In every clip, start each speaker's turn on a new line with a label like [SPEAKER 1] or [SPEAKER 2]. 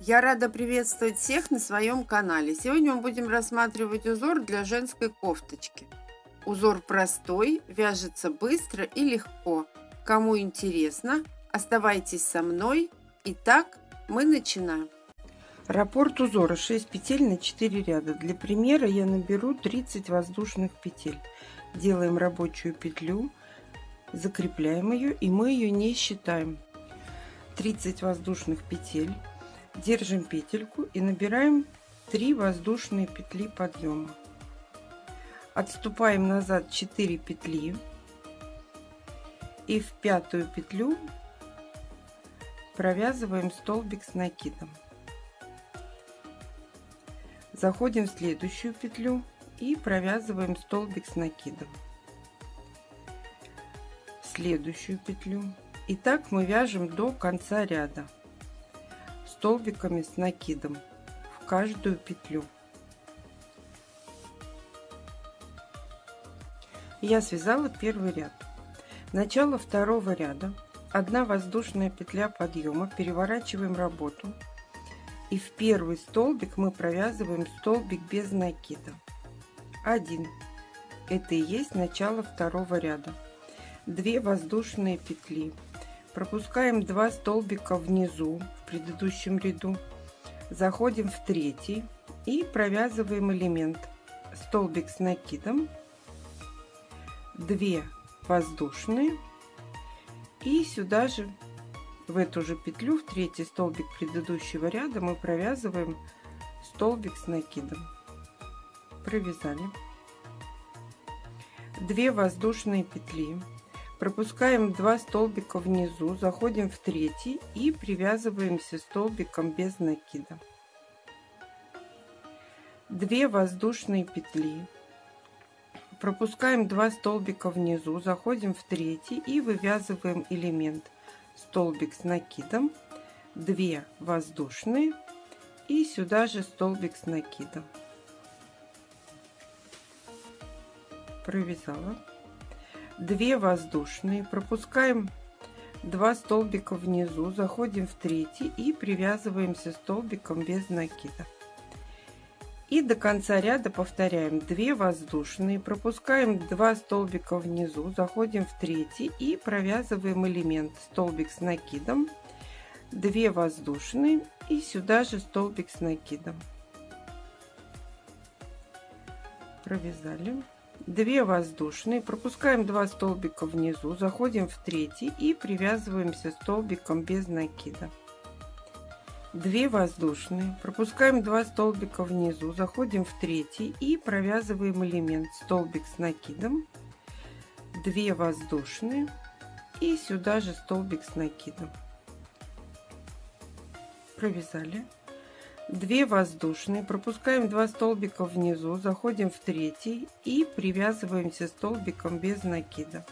[SPEAKER 1] Я рада приветствовать всех на своем канале. Сегодня мы будем рассматривать узор для женской кофточки. Узор простой, вяжется быстро и легко. Кому интересно, оставайтесь со мной. Итак, мы начинаем. Раппорт узора 6 петель на 4 ряда. Для примера я наберу 30 воздушных петель. Делаем рабочую петлю, закрепляем ее, и мы ее не считаем. 30 воздушных петель. Держим петельку и набираем 3 воздушные петли подъема. Отступаем назад 4 петли и в пятую петлю провязываем столбик с накидом. Заходим в следующую петлю и провязываем столбик с накидом. В следующую петлю. И так мы вяжем до конца ряда столбиками с накидом в каждую петлю. Я связала первый ряд. Начало второго ряда. 1 воздушная петля подъема, переворачиваем работу, и в первый столбик мы провязываем столбик без накида. 1. Это и есть начало второго ряда. 2 воздушные петли. Пропускаем 2 столбика внизу в предыдущем ряду, заходим в третий и провязываем элемент столбик с накидом, 2 воздушные, и сюда же в эту же петлю, в третий столбик предыдущего ряда, мы провязываем столбик с накидом. Провязали. 2 воздушные петли. Пропускаем 2 столбика внизу, заходим в третий и привязываемся столбиком без накида. 2 воздушные петли. Пропускаем 2 столбика внизу, заходим в третий и вывязываем элемент столбик с накидом, 2 воздушные и сюда же столбик с накидом. Провязала. 2 воздушные, пропускаем 2 столбика внизу, заходим в третий и привязываемся столбиком без накида. И до конца ряда повторяем: 2 воздушные, пропускаем 2 столбика внизу, заходим в третий и провязываем элемент столбик с накидом, 2 воздушные и сюда же столбик с накидом. Провязали. 2 воздушные, пропускаем 2 столбика внизу, заходим в третий и привязываемся столбиком без накида. 2 воздушные, пропускаем 2 столбика внизу, заходим в третий и провязываем элемент столбик с накидом, 2 воздушные и сюда же столбик с накидом. Провязали. 2 воздушные, пропускаем 2 столбика внизу, заходим в третий и привязываемся столбиком без накида.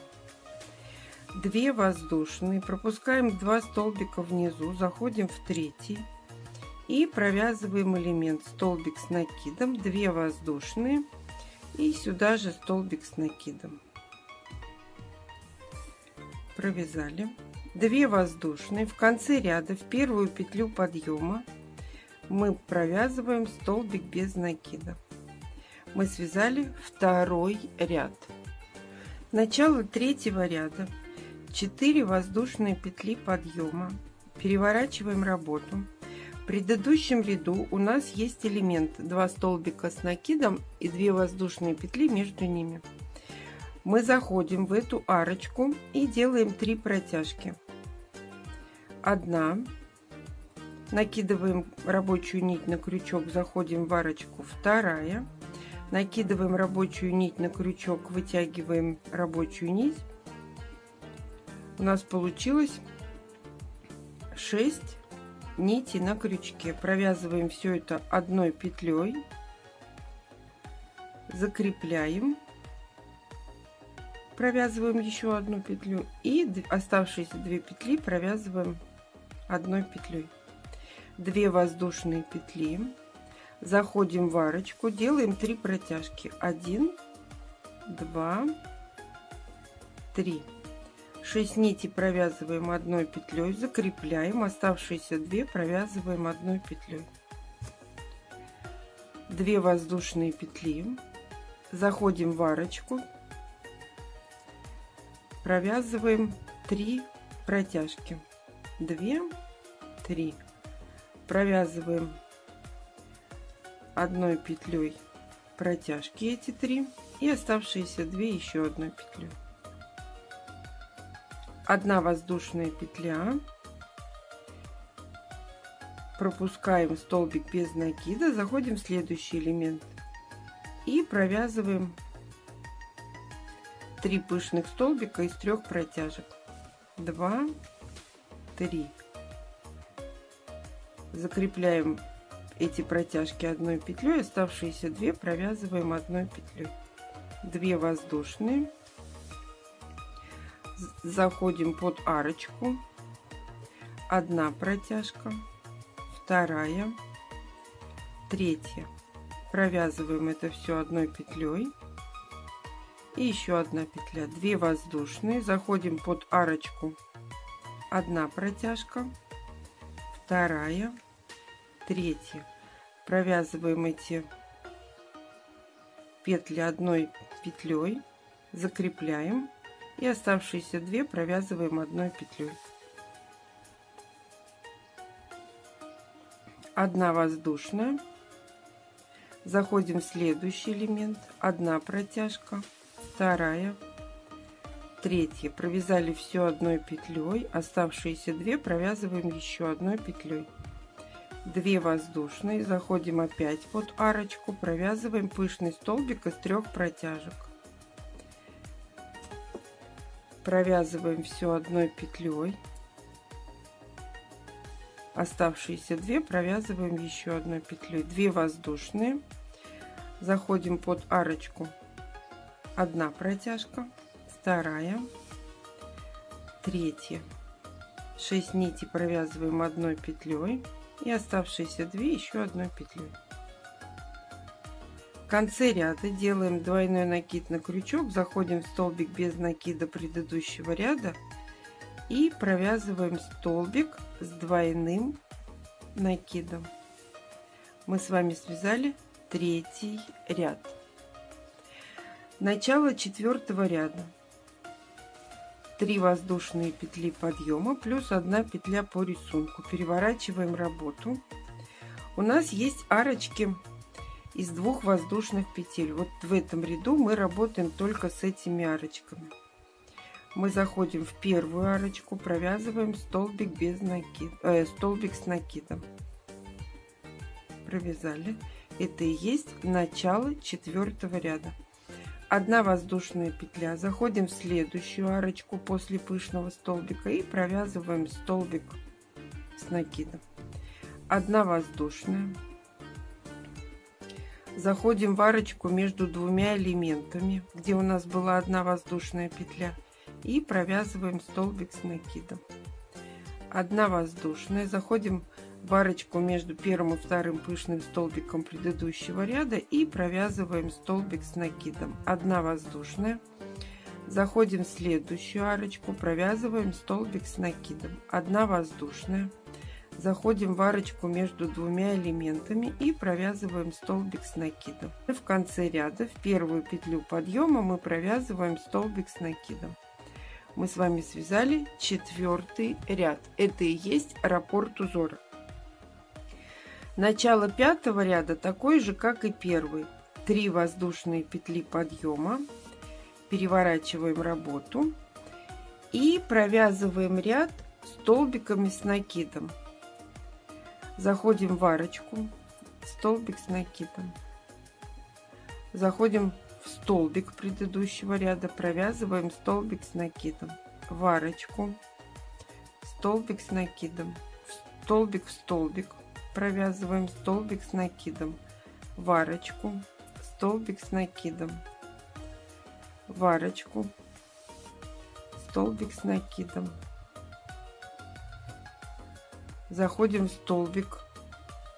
[SPEAKER 1] 2 воздушные, пропускаем 2 столбика внизу, заходим в третий и провязываем элемент столбик с накидом, 2 воздушные и сюда же столбик с накидом. Провязали. 2 воздушные, в конце ряда в первую петлю подъема мы провязываем столбик без накида. Мы связали второй ряд. Начало третьего ряда. 4 воздушные петли подъема, переворачиваем работу. В предыдущем ряду у нас есть элемент 2 столбика с накидом и 2 воздушные петли между ними. Мы заходим в эту арочку и делаем 3 протяжки. 1, накидываем рабочую нить на крючок, заходим в арочку, 2, накидываем рабочую нить на крючок, вытягиваем рабочую нить. У нас получилось 6 нитей на крючке. Провязываем все это одной петлей, закрепляем, провязываем еще одну петлю и оставшиеся 2 петли провязываем одной петлей. 2 воздушные петли, заходим в арочку, делаем 3 протяжки: 1, 2, 3. 6 нитей провязываем одной петлей, закрепляем, оставшиеся 2 провязываем одной петлей. 2 воздушные петли, заходим в арочку, провязываем 3 протяжки, 2, 3, провязываем одной петлей протяжки эти 3 и оставшиеся 2 еще одной петлей. 1 воздушная петля, пропускаем столбик без накида, заходим в следующий элемент и провязываем 3 пышных столбика из 3 протяжек, 2, 3, закрепляем эти протяжки одной петлей, оставшиеся 2 провязываем одной петлей, 2 воздушные, заходим под арочку, 1 протяжка, 2, 3, провязываем это все одной петлей и еще 1 петля, 2 воздушные, заходим под арочку, 1 протяжка, 2, 3, провязываем эти петли одной петлей, закрепляем и оставшиеся 2 провязываем одной петлей. 1 воздушная, заходим в следующий элемент, 1 протяжка, 2, 3, провязали все одной петлей, оставшиеся 2 провязываем еще одной петлей, 2 воздушные, заходим опять под арочку, провязываем пышный столбик из 3 протяжек, провязываем все одной петлей, оставшиеся 2 провязываем еще одной петлей, 2 воздушные, заходим под арочку, 1 протяжка, 2, 3, 6 нитей провязываем одной петлей и оставшиеся 2 еще одной петлей. В конце ряда делаем двойной накид на крючок, заходим в столбик без накида предыдущего ряда и провязываем столбик с двойным накидом. Мы с вами связали 3-й ряд. Начало 4-го ряда. 3 воздушные петли подъема плюс 1 петля по рисунку. Переворачиваем работу. У нас есть арочки из 2 воздушных петель. Вот в этом ряду мы работаем только с этими арочками. Мы заходим в первую арочку, провязываем столбик без накида, столбик с накидом. Провязали. Это и есть начало 4-го ряда. 1 воздушная петля, заходим в следующую арочку после пышного столбика и провязываем столбик с накидом. 1 воздушная, заходим в арочку между 2 элементами, где у нас была 1 воздушная петля, и провязываем столбик с накидом. 1 воздушная, заходим в арочку между первым и вторым пышным столбиком предыдущего ряда и провязываем столбик с накидом. 1 воздушная, заходим в следующую арочку, провязываем столбик с накидом. 1 воздушная, заходим в арочку между 2 элементами и провязываем столбик с накидом. В конце ряда в первую петлю подъема мы провязываем столбик с накидом. Мы с вами связали 4-й ряд. Это и есть раппорт узора. Начало 5-го ряда такой же, как и первый. 3 воздушные петли подъема, переворачиваем работу и провязываем ряд столбиками с накидом. Заходим в арочку, столбик с накидом. Заходим в столбик предыдущего ряда, провязываем столбик с накидом. В арочку, столбик с накидом, столбик в столбик, провязываем столбик с накидом, в арочку, столбик с накидом, в арочку, столбик с накидом. Заходим в столбик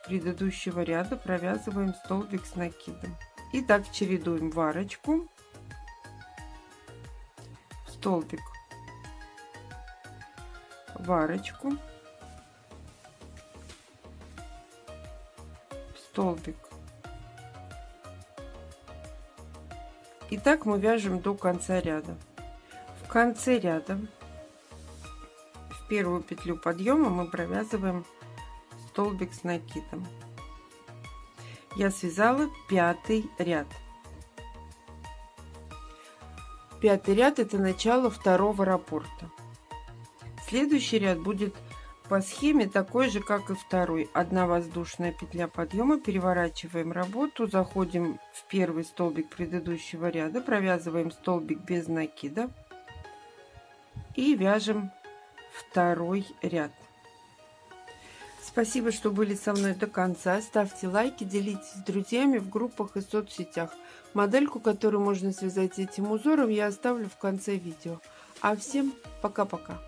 [SPEAKER 1] предыдущего ряда, провязываем столбик с накидом. И так чередуем в арочку, столбик, в арочку, в столбик. И так мы вяжем до конца ряда. В конце ряда в первую петлю подъема мы провязываем столбик с накидом. Я связала 5-й ряд. 5-й ряд — это начало 2-го раппорта. Следующий ряд будет по схеме такой же, как и 2-й. 1 воздушная петля подъема, переворачиваем работу, заходим в 1-й столбик предыдущего ряда, провязываем столбик без накида и вяжем 2-й ряд. Спасибо, что были со мной до конца. Ставьте лайки, делитесь с друзьями в группах и соцсетях. Модельку, которую можно связать этим узором, я оставлю в конце видео. А всем пока-пока.